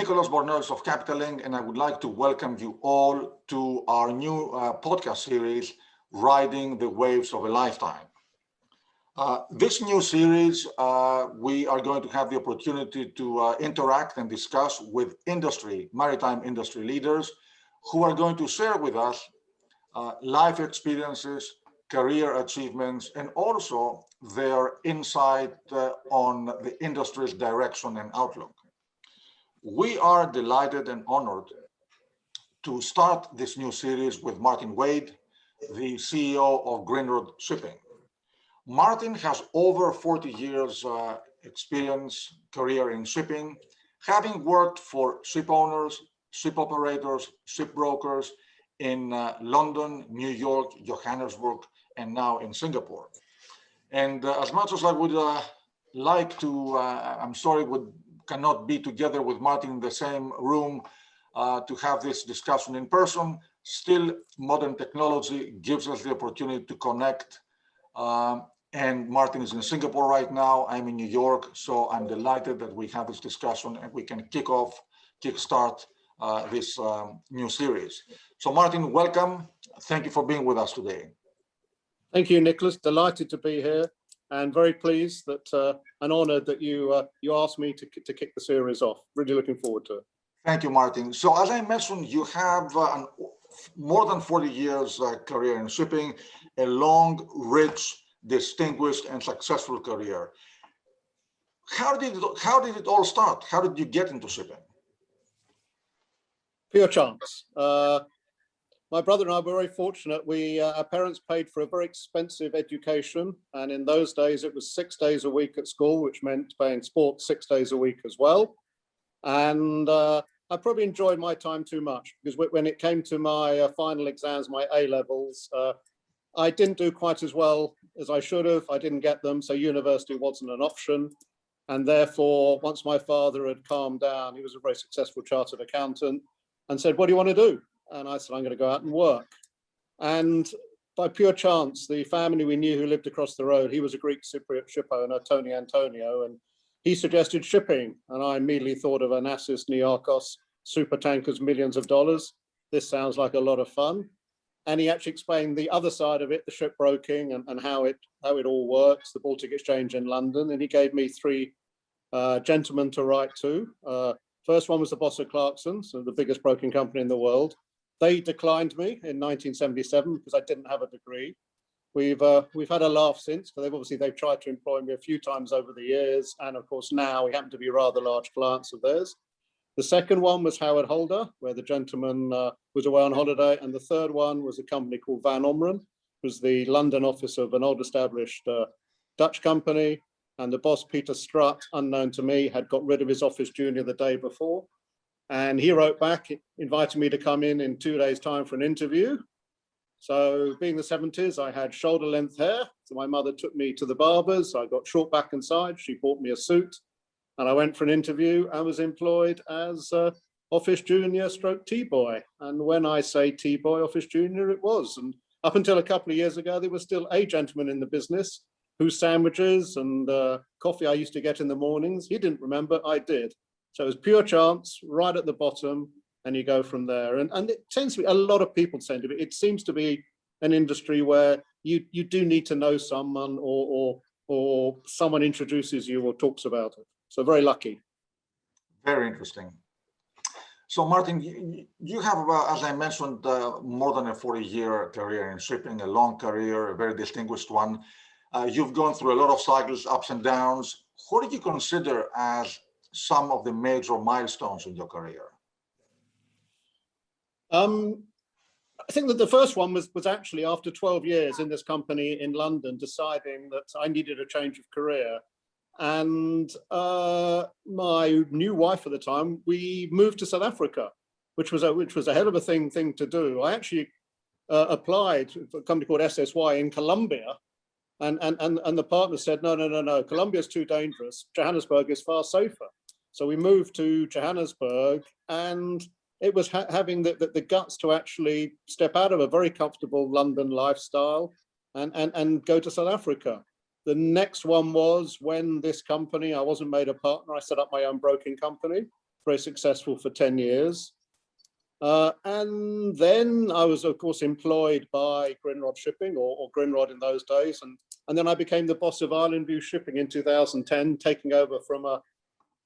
Nicholas Bornelis of Capitaling, and I would like to welcome you all to our new podcast series, Riding the Waves of a Lifetime. This new series, we are going to have the opportunity to interact and discuss with maritime industry leaders who are going to share with us life experiences, career achievements, and also their insight on the industry's direction and outlook. We are delighted and honored to start this new series with Martyn Wade, the CEO of Grindrod Shipping. Martyn has over 40 years experience, career in shipping, having worked for ship owners, ship operators, ship brokers in London, New York, Johannesburg, and now in Singapore. And as much as I would like to, I'm sorry, cannot be together with Martyn in the same room to have this discussion in person. Still, modern technology gives us the opportunity to connect. And Martyn is in Singapore right now. I'm in New York, so I'm delighted that we have this discussion and we can kickstart this new series. So Martyn, welcome. Thank you for being with us today. Thank you, Nicholas. Delighted to be here. And very pleased that and honoured that you asked me to kick the series off. Really looking forward to it. Thank you, Martyn. So as I mentioned, you have more than 40 years career in shipping, a long, rich, distinguished, and successful career. How did it all start? How did you get into shipping? Pure chance. My brother and I were very fortunate. Our parents paid for a very expensive education. And in those days, it was 6 days a week at school, which meant playing sports 6 days a week as well. And I probably enjoyed my time too much because when it came to my final exams, my A-levels, I didn't do quite as well as I should have. I didn't get them. So university wasn't an option. And therefore, once my father had calmed down, he was a very successful chartered accountant, and said, "What do you want to do?" And I said, "I'm going to go out and work." And by pure chance, the family we knew who lived across the road, he was a Greek Cypriot ship owner, Tony Antonio, and he suggested shipping. And I immediately thought of Onassis, Niarchos, super tankers, millions of dollars. This sounds like a lot of fun. And he actually explained the other side of it, the shipbroking and how it all works, the Baltic Exchange in London. And he gave me three gentlemen to write to. First one was the boss of Clarksons, so the biggest broking company in the world. They declined me in 1977 because I didn't have a degree. We've had a laugh since, because they've tried to employ me a few times over the years, and of course now we happen to be rather large clients of theirs. The second one was Howard Holder, where the gentleman was away on holiday, and the third one was a company called Van Omeren, was the London office of an old established Dutch company, and the boss, Peter Strutt, unknown to me, had got rid of his office junior the day before. And he wrote back, inviting me to come in 2 days' time for an interview. So being the 70s, I had shoulder length hair. So my mother took me to the barbers. I got short back and side. She bought me a suit. And I went for an interview and was employed as office junior stroke T-boy. And when I say T-boy, office junior, it was. And up until a couple of years ago, there was still a gentleman in the business whose sandwiches and coffee I used to get in the mornings. He didn't remember, I did. So it was pure chance, right at the bottom, and you go from there. And it tends to be, a lot of people tend to be, it seems to be an industry where you do need to know someone or someone introduces you or talks about it. So very lucky. Very interesting. So Martyn, you have, as I mentioned, more than a 40-year career in shipping, a long career, a very distinguished one. You've gone through a lot of cycles, ups and downs. What did you consider as some of the major milestones in your career? I think that the first one was actually after 12 years in this company in London, deciding that I needed a change of career. And my new wife at the time, we moved to South Africa, which was a hell of a thing to do. I actually applied for a company called SSY in Colombia, and the partner said, no, Colombia's too dangerous. Johannesburg is far safer. So we moved to Johannesburg, and it was having the guts to actually step out of a very comfortable London lifestyle and go to South Africa. The next one was when this company, I wasn't made a partner, I set up my own broking company. very successful for 10 years. And then I was, of course, employed by Grindrod Shipping, or Grindrod in those days. And then I became the boss of Island View Shipping in 2010, taking over from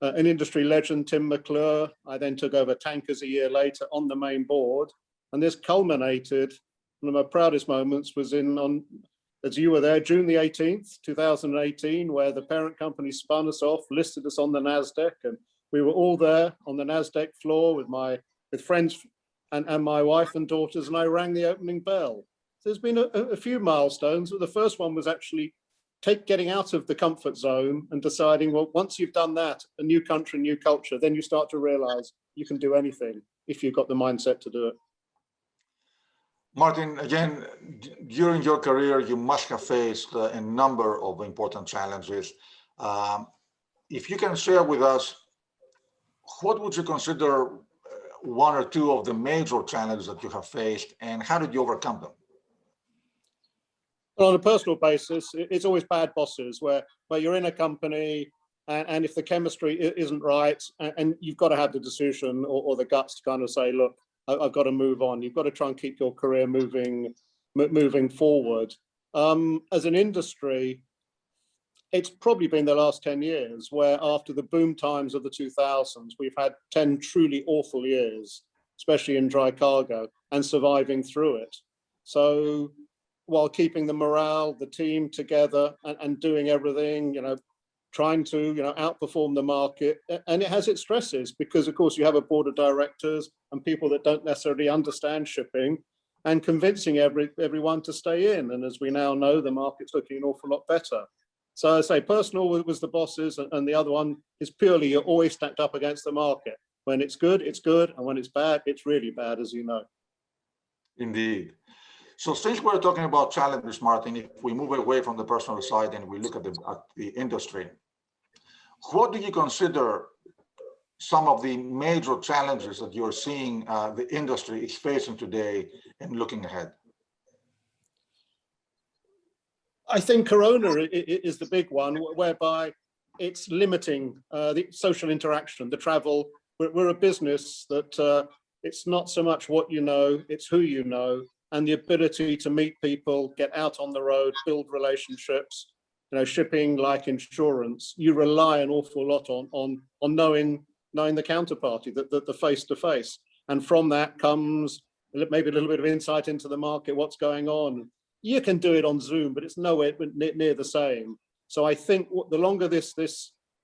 an industry legend, Tim McClure. I then took over Tankers a year later on the main board. And this culminated, one of my proudest moments was as you were there, June the 18th, 2018, where the parent company spun us off, listed us on the NASDAQ. And we were all there on the NASDAQ floor with friends and my wife and daughters, and I rang the opening bell. So there's been a few milestones. The first one was actually getting out of the comfort zone and deciding, well, once you've done that, a new country, new culture, then you start to realize you can do anything if you've got the mindset to do it. Martyn, again, during your career, you must have faced a number of important challenges. If you can share with us, what would you consider one or two of the major challenges that you have faced, and how did you overcome them? Well, on a personal basis, it's always bad bosses where you're in a company and if the chemistry isn't right, and you've got to have the decision or the guts to kind of say, look, I've got to move on. You've got to try and keep your career moving forward. As an industry, it's probably been the last 10 years where after the boom times of the 2000s, we've had 10 truly awful years, especially in dry cargo, and surviving through it. So while keeping the morale, the team together and doing everything, trying to, outperform the market. And it has its stresses because, of course, you have a board of directors and people that don't necessarily understand shipping, and convincing everyone to stay in. And as we now know, the market's looking an awful lot better. So I say personal was the bosses, and the other one is purely you're always stacked up against the market. When it's good, and when it's bad, it's really bad, as you know. Indeed. So since we're talking about challenges, Martyn, if we move away from the personal side and we look at the industry, what do you consider some of the major challenges that you're seeing the industry is facing today and looking ahead? I think Corona is the big one, whereby it's limiting the social interaction, the travel. We're a business that it's not so much what you know, it's who you know, and the ability to meet people, get out on the road, build relationships. Shipping, like insurance, you rely an awful lot on knowing the counterparty, the face-to-face. And from that comes maybe a little bit of insight into the market, what's going on. You can do it on Zoom, but it's nowhere near the same. So I think the longer this be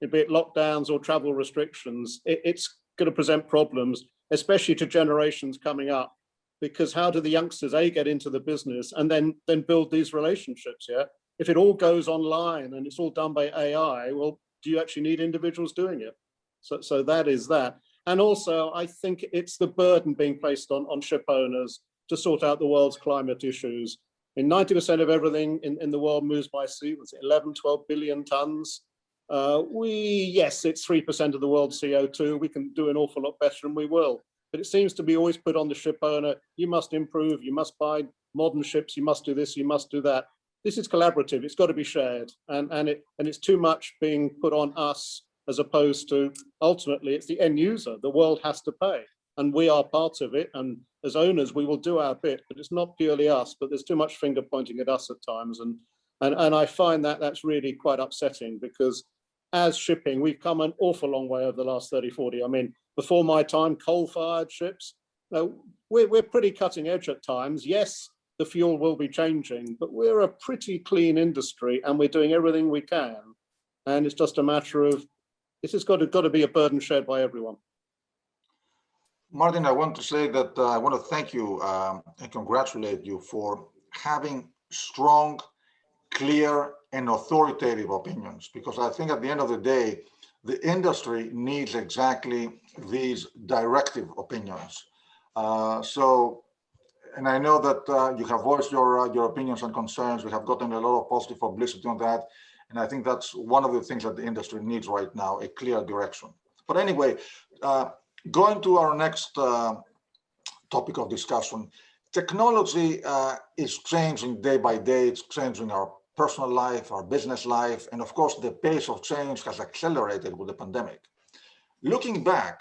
it lockdowns or travel restrictions, it's going to present problems, especially to generations coming up. Because how do the youngsters get into the business and then build these relationships? Yeah, if it all goes online and it's all done by AI, well, do you actually need individuals doing it? So that is that. And also, I think it's the burden being placed on ship owners to sort out the world's climate issues. 90% of everything in the world moves by sea. Was it 11, 12 billion tons? Yes, it's 3% of the world's CO2. We can do an awful lot better, and we will. But it seems to be always put on the ship owner. You must improve. You must buy modern ships. You must do this. You must do that. This is collaborative. It's got to be shared, and it's too much being put on us as opposed to ultimately it's the end user. The world has to pay, and we are part of it. And as owners, we will do our bit, but it's not purely us. But there's too much finger pointing at us at times, and I find that's really quite upsetting because as shipping, we've come an awful long way over the last 30, 40. I mean, before my time, coal-fired ships. We're pretty cutting edge at times. Yes, the fuel will be changing, but we're a pretty clean industry and we're doing everything we can. And it's just a matter of, this has got to be a burden shared by everyone. Martyn, I want to say that I want to thank you and congratulate you for having strong, clear, and authoritative opinions, because I think at the end of the day, the industry needs exactly these directive opinions. And I know that you have voiced your opinions and concerns. We have gotten a lot of positive publicity on that. And I think that's one of the things that the industry needs right now, a clear direction. But anyway, going to our next topic of discussion, technology is changing day by day. It's changing our personal life, our business life. And of course, the pace of change has accelerated with the pandemic. Looking back,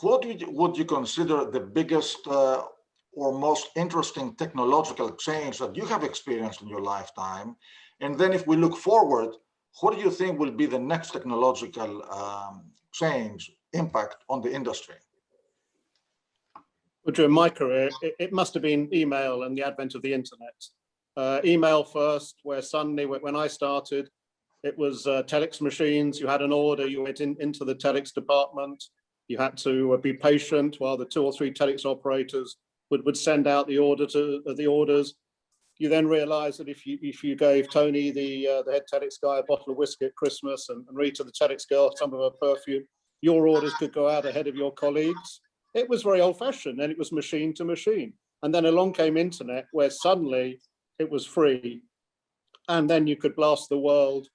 what would you consider the biggest or most interesting technological change that you have experienced in your lifetime? And then if we look forward, what do you think will be the next technological change impact on the industry? Well, during my career, it must have been email and the advent of the internet. Email first, where suddenly when I started, it was telex machines. You had an order, you went into the telex department. You had to be patient while the 2 or 3 telex operators would send out the orders. You then realize that if you gave Tony, the head telex guy, a bottle of whiskey at Christmas and Rita, the telex girl, some of her perfume, your orders could go out ahead of your colleagues. It was very old fashioned, and it was machine to machine. And then along came internet, where suddenly it was free, and then you could blast the world.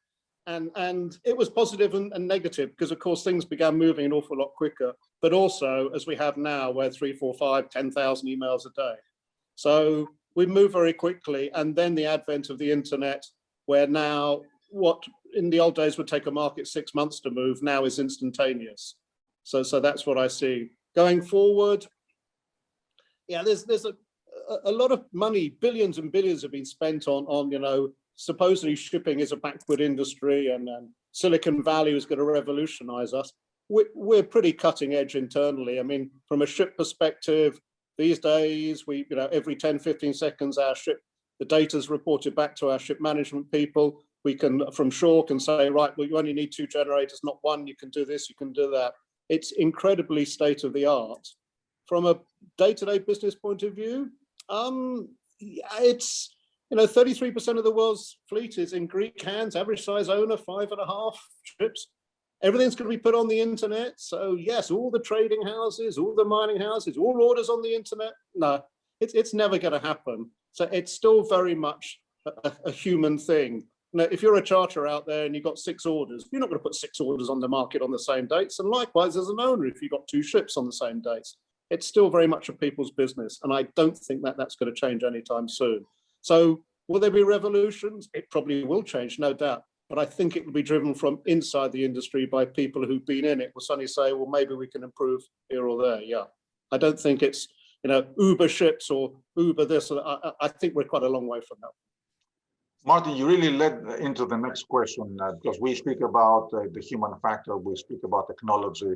And it was positive and negative, because of course things began moving an awful lot quicker, but also as we have now, where 3, 4, 5, 10,000 emails a day. So we move very quickly. And then the advent of the internet, where now what in the old days would take a market 6 months to move, now is instantaneous. So that's what I see. Going forward, yeah, there's a lot of money, billions and billions have been spent on supposedly shipping is a backward industry, and Silicon Valley is going to revolutionize us. We're pretty cutting edge internally. I mean, from a ship perspective, these days, every 10, 15 seconds, the data's reported back to our ship management people. We can, from shore, can say, right, well, you only need 2 generators, not 1. You can do this, you can do that. It's incredibly state of the art. From a day-to-day business point of view, it's 33% of the world's fleet is in Greek hands, average size owner, 5.5 ships. Everything's going to be put on the internet. So yes, all the trading houses, all the mining houses, all orders on the internet. No, it's never going to happen. So it's still very much a human thing. Now, if you're a charter out there and you've got 6 orders, you're not going to put 6 orders on the market on the same dates. And likewise, as an owner, if you've got 2 ships on the same dates, it's still very much a people's business. And I don't think that that's going to change anytime soon. So will there be revolutions? It probably will change, no doubt. But I think it will be driven from inside the industry by people who've been in it. Will suddenly say, well, maybe we can improve here or there. Yeah. I don't think it's, Uber ships or Uber this. I think we're quite a long way from that. Martyn, you really led into the next question, because we speak about the human factor, we speak about technology.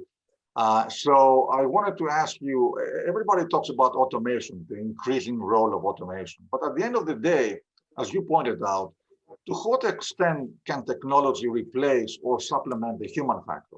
So I wanted to ask you, everybody talks about automation, the increasing role of automation. But at the end of the day, as you pointed out, to what extent can technology replace or supplement the human factor?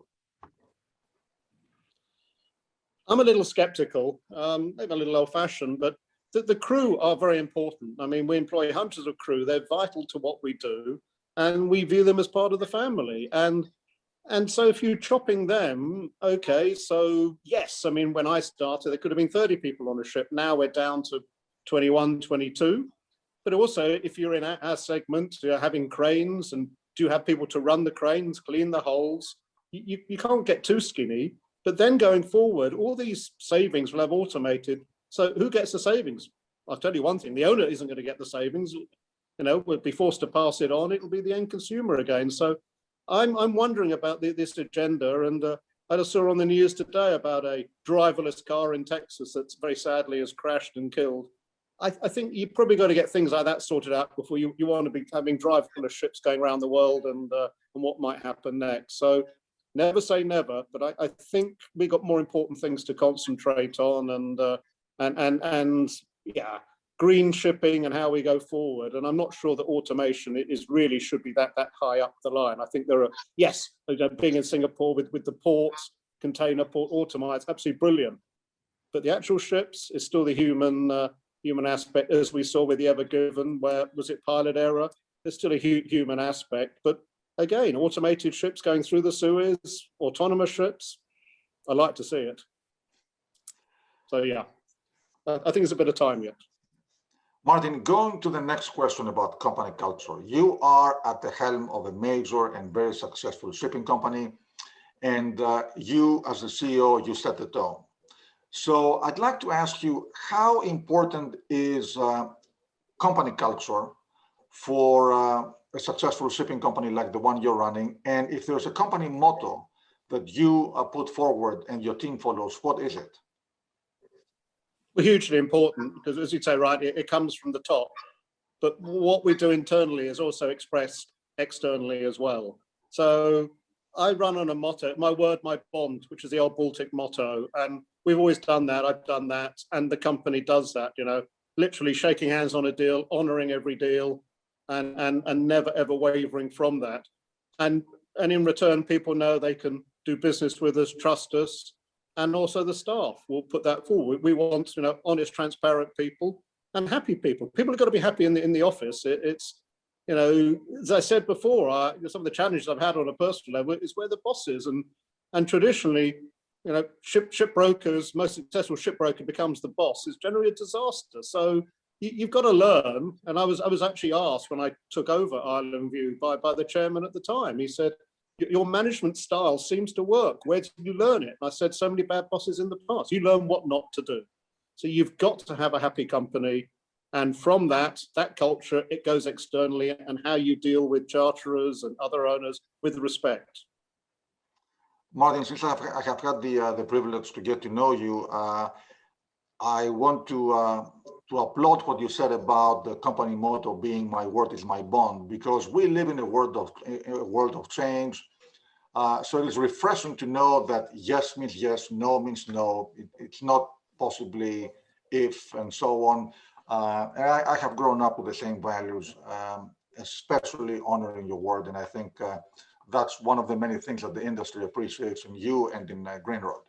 I'm a little skeptical, maybe a little old-fashioned, but the crew are very important. I mean, we employ hundreds of crew. They're vital to what we do, and we view them as part of the family. And so if you're chopping them, okay, so yes, I mean, when I started, there could have been 30 people on a ship. Now we're down to 21, 22. But also, if you're in our segment, you're having cranes, and do you have people to run the cranes, clean the holes? You can't get too skinny. But then going forward, all these savings will have automated. So who gets the savings? I'll tell you one thing, the owner isn't going to get the savings. We'll be forced to pass it on. It'll be the end consumer again. So I'm wondering about this agenda. And I just saw on the news today about a driverless car in Texas that's very sadly has crashed and killed. I think you've probably got to get things like that sorted out before you want to be having driverless ships going around the world and what might happen next. So never say never, but I think we got more important things to concentrate on, and yeah, green shipping and how we go forward. And I'm not sure that automation really should be that high up the line. I think there are, yes, being in Singapore with the ports, container port automated, absolutely brilliant. But the actual ships is still the human aspect, as we saw with the Ever Given, where was it pilot error? There's still a human aspect. But again, automated ships going through the Suez, autonomous ships, I like to see it. So yeah, I think there's a bit of time yet. Martyn, going to the next question about company culture. You are at the helm of a major and very successful shipping company, and you as the CEO, you set the tone. So I'd like to ask you, how important is company culture for a successful shipping company like the one you're running? And if there's a company motto that you put forward and your team follows? What is it? Well, hugely important because, as you say, right, it comes from the top. But what we do internally is also expressed externally as well. So I run on a motto, my word, my bond, which is the old Baltic motto. And we've always done that. I've done that. And the company does that, you know, literally shaking hands on a deal, honoring every deal, and never, ever wavering from that. And in return, people know they can do business with us, trust us. And also the staff will put that forward. We want, you know, honest, transparent people and happy people. People have got to be happy in the office. It's, you know, as I said before, some of the challenges I've had on a personal level is where the boss is. And traditionally, you know, shipbrokers, most successful shipbroker becomes the boss is generally a disaster. So you've got to learn. And I was actually asked when I took over Island View by the chairman at the time. He said, your management style seems to work. Where did you learn it? And I said, so many bad bosses in the past. You learn what not to do. So you've got to have a happy company. And from that culture, it goes externally, and how you deal with charterers and other owners with respect. Martyn, since I have had the privilege to get to know you, I want to applaud what you said about the company motto being "My word is my bond," because we live in a world of change. So it is refreshing to know that yes means yes, no means no. It's not possibly if and so on. And I have grown up with the same values, especially honoring your word. And I think that's one of the many things that the industry appreciates in you and in Grindrod.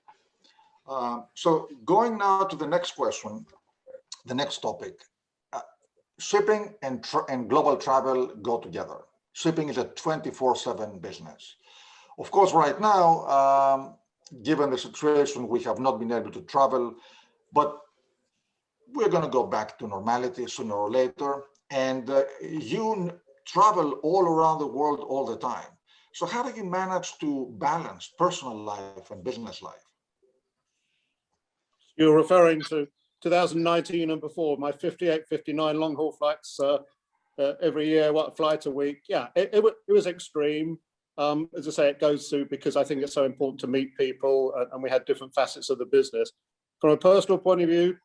So going now to the next question, the next topic. Shipping and global travel go together. Shipping is a 24/7 business. Of course, right now, given the situation, we have not been able to travel, but we're going to go back to normality sooner or later. And you travel all around the world all the time. So how do you manage to balance personal life and business life? You're referring to 2019 and before, my 58, 59 long haul flights every year, what, a flight a week. Yeah, it was extreme. As I say, it goes through because I think it's so important to meet people, and we had different facets of the business. From a personal point of view,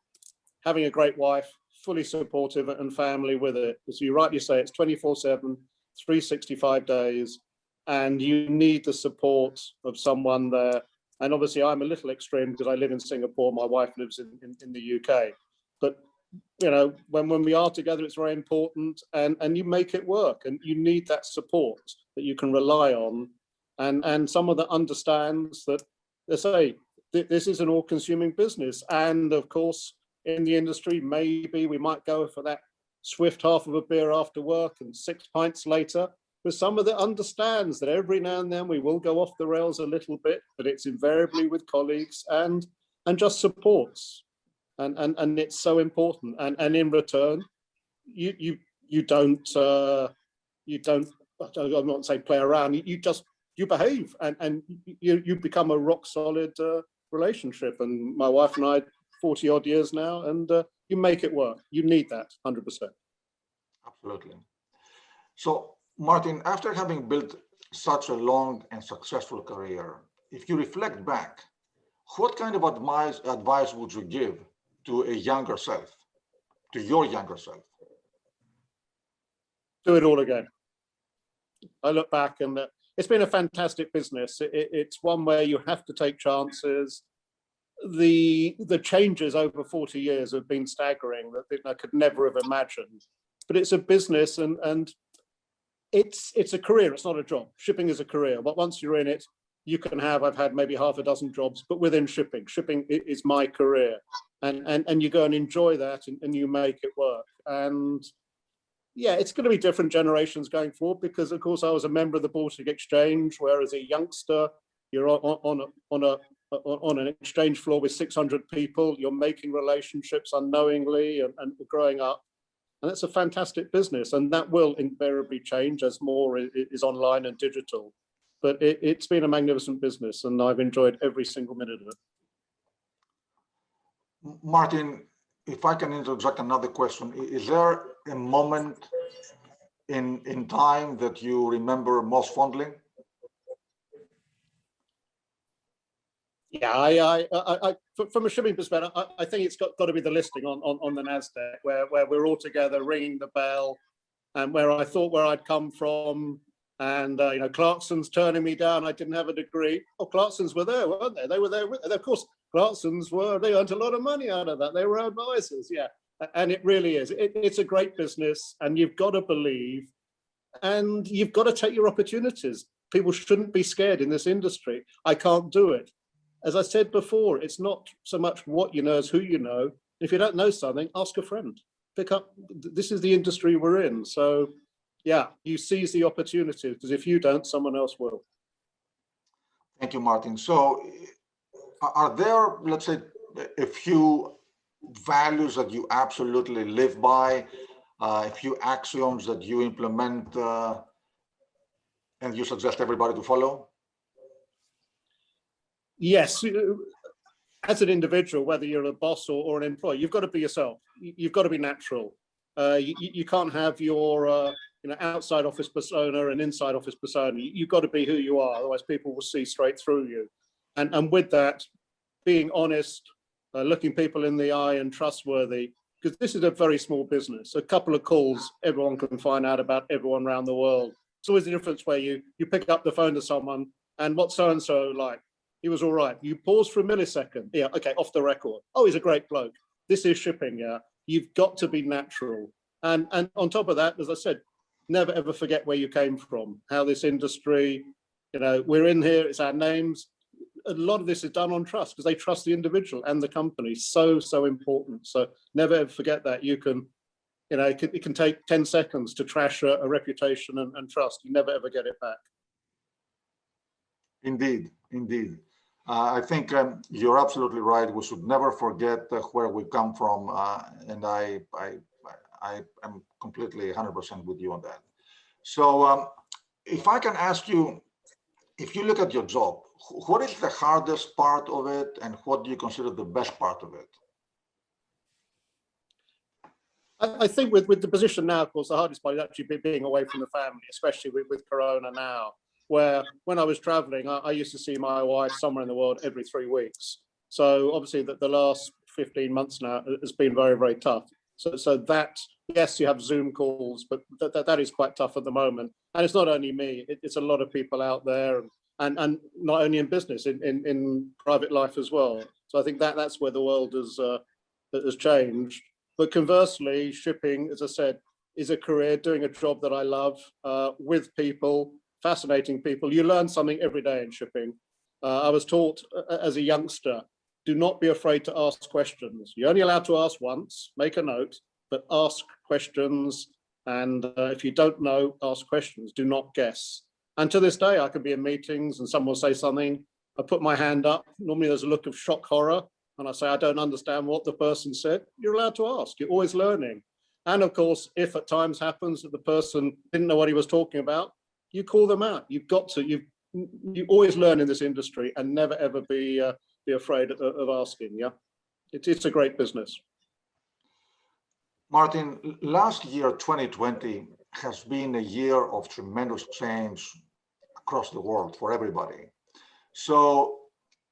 having a great wife, fully supportive, and family with it. As you rightly say, it's 24/7, 365 days, and you need the support of someone there. And obviously, I'm a little extreme because I live in Singapore. My wife lives in the UK. But you know, when we are together, it's very important, and you make it work, and you need that support that you can rely on, and someone that understands that they say this is an all-consuming business, and of course, in the industry, maybe we might go for that swift half of a beer after work and 6 pints later. But someone that understands that every now and then we will go off the rails a little bit, but it's invariably with colleagues and just supports. And it's so important. And in return, you don't I'm not saying play around. You behave and you become a rock solid relationship. And my wife and I, 40 odd years now, and you make it work. You need that 100%. Absolutely. So Martyn, after having built such a long and successful career, if you reflect back, what kind of advice would you give to a younger self, to your younger self? Do it all again. I look back and it's been a fantastic business. It's one where you have to take chances. The changes over 40 years have been staggering that I could never have imagined. But it's a business and it's a career. It's not a job. Shipping is a career. But once you're in it, you can have, I've had maybe half a dozen jobs, but within shipping. Shipping is my career. And you go and enjoy that and you make it work. And yeah, it's going to be different generations going forward because, of course, I was a member of the Baltic Exchange, where as a youngster, you're on an exchange floor with 600 people, you're making relationships unknowingly and growing up. And it's a fantastic business, and that will invariably change as more is online and digital. But it's been a magnificent business, and I've enjoyed every single minute of it. Martyn, if I can interject another question, is there a moment in time that you remember most fondly? Yeah, from a shipping perspective, I think it's got to be the listing on the NASDAQ where we're all together ringing the bell, and where I thought where I'd come from, and Clarkson's turning me down. I didn't have a degree. Oh, Clarkson's were there, weren't they? They were there. Of course, Clarkson's were. They earned a lot of money out of that. They were advisors, yeah. And it really is. It's a great business, and you've got to believe, and you've got to take your opportunities. People shouldn't be scared in this industry. I can't do it. As I said before, it's not so much what you know as who you know. If you don't know something, ask a friend. Pick up. This is the industry we're in. So, yeah, you seize the opportunity, because if you don't, someone else will. Thank you, Martyn. So, are there, let's say, a few values that you absolutely live by, a few axioms that you implement and you suggest everybody to follow? Yes, as an individual, whether you're a boss or an employee, you've got to be yourself. You've got to be natural. You can't have your outside office persona and inside office persona. You've got to be who you are, otherwise people will see straight through you. And with that, being honest, looking people in the eye and trustworthy, because this is a very small business. A couple of calls, everyone can find out about everyone around the world. It's always the difference where you pick up the phone to someone and what's so-and-so like? He was all right. You pause for a millisecond. Yeah, okay, off the record. Oh, he's a great bloke. This is shipping, yeah. You've got to be natural. And on top of that, as I said, never ever forget where you came from, how this industry, we're in here, it's our names. A lot of this is done on trust, because they trust the individual and the company. So important. So never ever forget that. You can, it can take 10 seconds to trash a reputation and trust. You never ever get it back. Indeed. I think you're absolutely right. We should never forget where we come from, and I am completely 100% with you on that. So, if I can ask you, if you look at your job, what is the hardest part of it, and what do you consider the best part of it? I think with the position now, of course, the hardest part is actually being away from the family, especially with Corona now. Where when I was traveling, I used to see my wife somewhere in the world every 3 weeks. So obviously the last 15 months now has been very, very tough. So that, yes, you have Zoom calls, but that is quite tough at the moment. And it's not only me, it's a lot of people out there, and not only in business, in private life as well. So I think that's where the world has changed. But conversely, shipping, as I said, is a career, doing a job that I love, with people, fascinating people. You learn something every day in shipping. I was taught as a youngster, do not be afraid to ask questions. You're only allowed to ask once, make a note, but ask questions. And if you don't know, ask questions, do not guess. And to this day, I can be in meetings and someone will say something, I put my hand up. Normally there's a look of shock horror. And I say, I don't understand what the person said. You're allowed to ask, you're always learning. And of course, if at times happens that the person didn't know what he was talking about, you call them out. You've got to. You always learn in this industry, and never ever be afraid of asking. Yeah, it's a great business. Martyn, last year, 2020, has been a year of tremendous change across the world for everybody. So,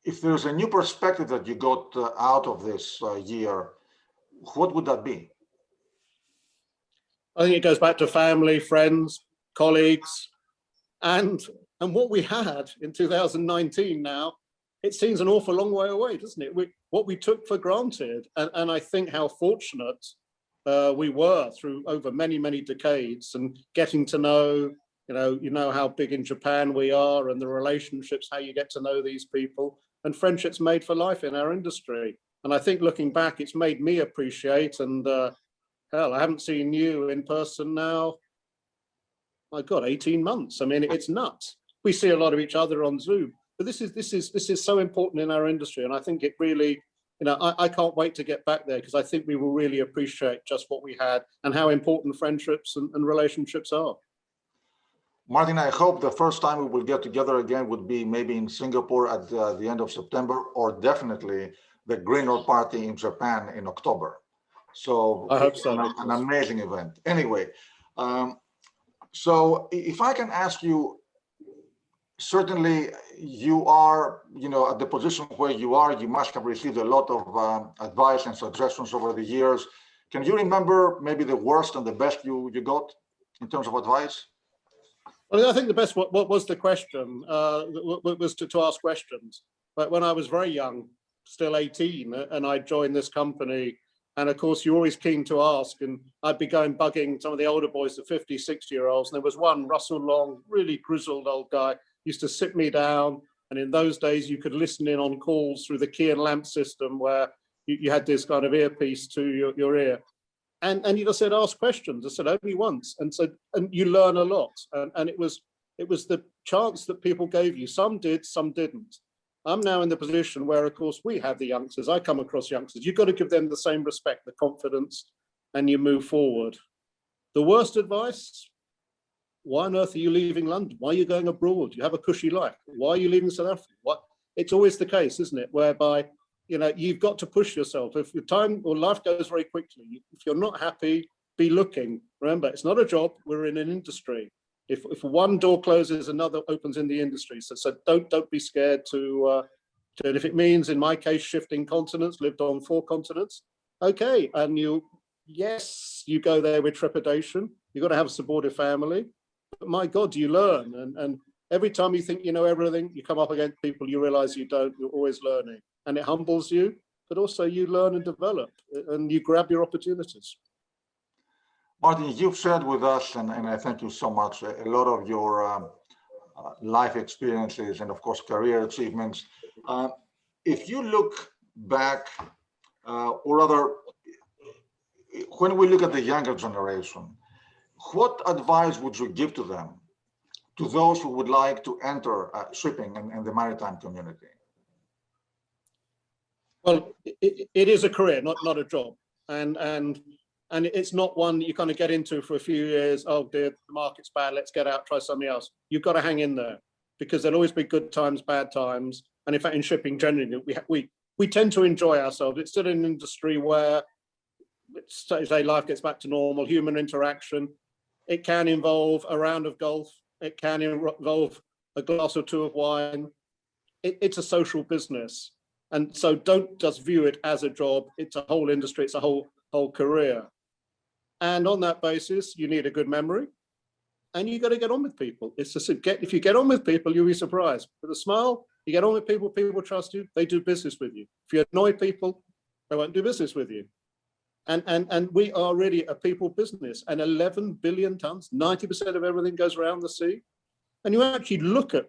if there's a new perspective that you got out of this year, what would that be? I think it goes back to family, friends, colleagues. And what we had in 2019 now, it seems an awful long way away, doesn't it? What we took for granted, and I think how fortunate we were through over many, many decades, and getting to know, you know how big in Japan we are, and the relationships, how you get to know these people, and friendships made for life in our industry. And I think looking back, it's made me appreciate, and hell, I haven't seen you in person now, my God, 18 months. I mean, it's nuts. We see a lot of each other on Zoom, but this is so important in our industry. And I think it really, I can't wait to get back there, because I think we will really appreciate just what we had and how important friendships and relationships are. Martyn, I hope the first time we will get together again would be maybe in Singapore at the end of September, or definitely the Grindrod party in Japan in October. So I hope so. An amazing event. Anyway, so if I can ask you, certainly you are, at the position where you are, you must have received a lot of advice and suggestions over the years. Can you remember maybe the worst and the best you got in terms of advice? Well, I think the best, what was the question, was to ask questions. But when I was very young, still 18, and I joined this company, and of course, you're always keen to ask, and I'd be bugging some of the older boys, the 50, 60-year-olds, and there was one, Russell Long, really grizzled old guy, used to sit me down, and in those days, you could listen in on calls through the key and lamp system where you had this kind of earpiece to your ear. And you just said, ask questions. I said, only once. And you learn a lot. And it was the chance that people gave you. Some did, some didn't. I'm now in the position where, of course, we have the youngsters. I come across youngsters. You've got to give them the same respect, the confidence, and you move forward. The worst advice, why on earth are you leaving London? Why are you going abroad? You have a cushy life. Why are you leaving South Africa? What? It's always the case, isn't it? Whereby, you've got to push yourself. If your time or life goes very quickly, if you're not happy, be looking. Remember, it's not a job. We're in an industry. If one door closes, another opens in the industry. So don't be scared to and if it means, in my case, shifting continents, lived on 4 continents, okay. And you go there with trepidation. You've got to have a supportive family. But my God, you learn. And every time you think you know everything, you come up against people you realize you don't. You're always learning. And it humbles you, but also you learn and develop, and you grab your opportunities. Martyn, you've shared with us, and I thank you so much, a lot of your life experiences and, of course, career achievements. If you look back, or rather, when we look at the younger generation, what advice would you give to them, to those who would like to enter shipping and the maritime community? Well, it is a career, not a job, and it's not one that you kind of get into for a few years. Oh dear, the market's bad. Let's get out, try something else. You've got to hang in there, because there'll always be good times, bad times, and in fact, in shipping generally, we tend to enjoy ourselves. It's still an industry where, say, life gets back to normal, human interaction. It can involve a round of golf. It can involve a glass or 2 of wine. It's a social business. And so don't just view it as a job. It's a whole industry. It's a whole career. And on that basis, you need a good memory, and you got to get on with people. It's just if you get on with people, you'll be surprised. With a smile, you get on with people. People trust you. They do business with you. If you annoy people, they won't do business with you. And we are really a people business. And 11 billion tons, 90% of everything goes around the sea. And you actually look at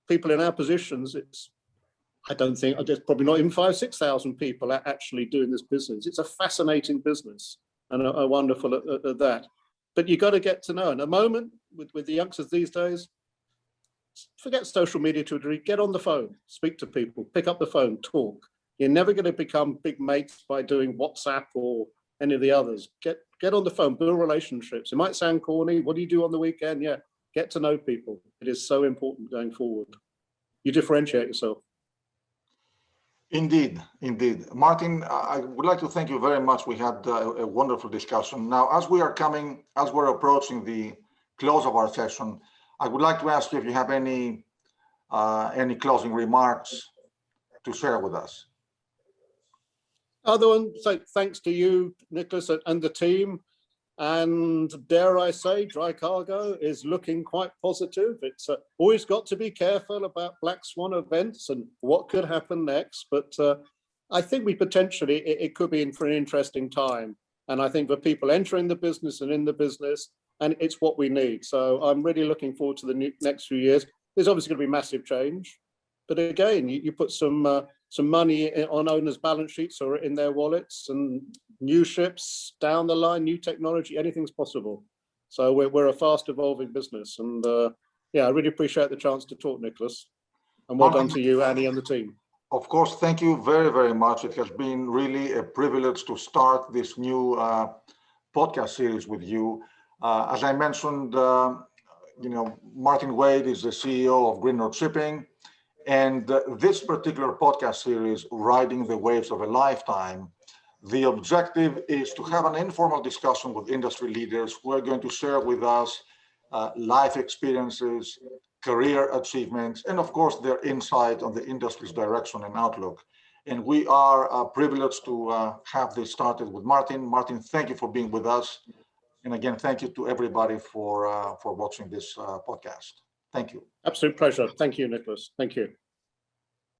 people in our positions. There's probably not even 5,000, 6,000 people actually doing this business. It's a fascinating business, and a wonderful at that. But you got to get to know. And at the moment, with the youngsters these days, forget social media to a degree. Get on the phone, speak to people, pick up the phone, talk. You're never going to become big mates by doing WhatsApp or any of the others. Get on the phone, build relationships. It might sound corny. What do you do on the weekend? Yeah, get to know people. It is so important going forward. You differentiate yourself. Indeed. Martyn, I would like to thank you very much. We had a wonderful discussion. Now, as we're approaching the close of our session, I would like to ask you if you have any closing remarks to share with us. Other one, so thanks to you, Nicholas, and the team. And dare I say, dry cargo is looking quite positive. It's always got to be careful about black swan events and what could happen next. But I think it could be in for an interesting time. And I think for people entering the business and in the business, and it's what we need. So I'm really looking forward to the next few years. There's obviously going to be massive change. But again, you put some money on owners' balance sheets or in their wallets, and new ships down the line, new technology, anything's possible. So we're a fast evolving business. And I really appreciate the chance to talk, Nicholas. And well done to you, Annie, and the team. Of course, thank you very, very much. It has been really a privilege to start this new podcast series with you. As I mentioned, Martyn Wade is the CEO of Grindrod Shipping. And this particular podcast series, Riding the Waves of a Lifetime, the objective is to have an informal discussion with industry leaders who are going to share with us life experiences, career achievements, and of course, their insight on the industry's direction and outlook. And we are privileged to have this started with Martyn. Martyn, thank you for being with us. And again, thank you to everybody for watching this podcast. Thank you. Absolute pleasure. Thank you, Nicholas. Thank you.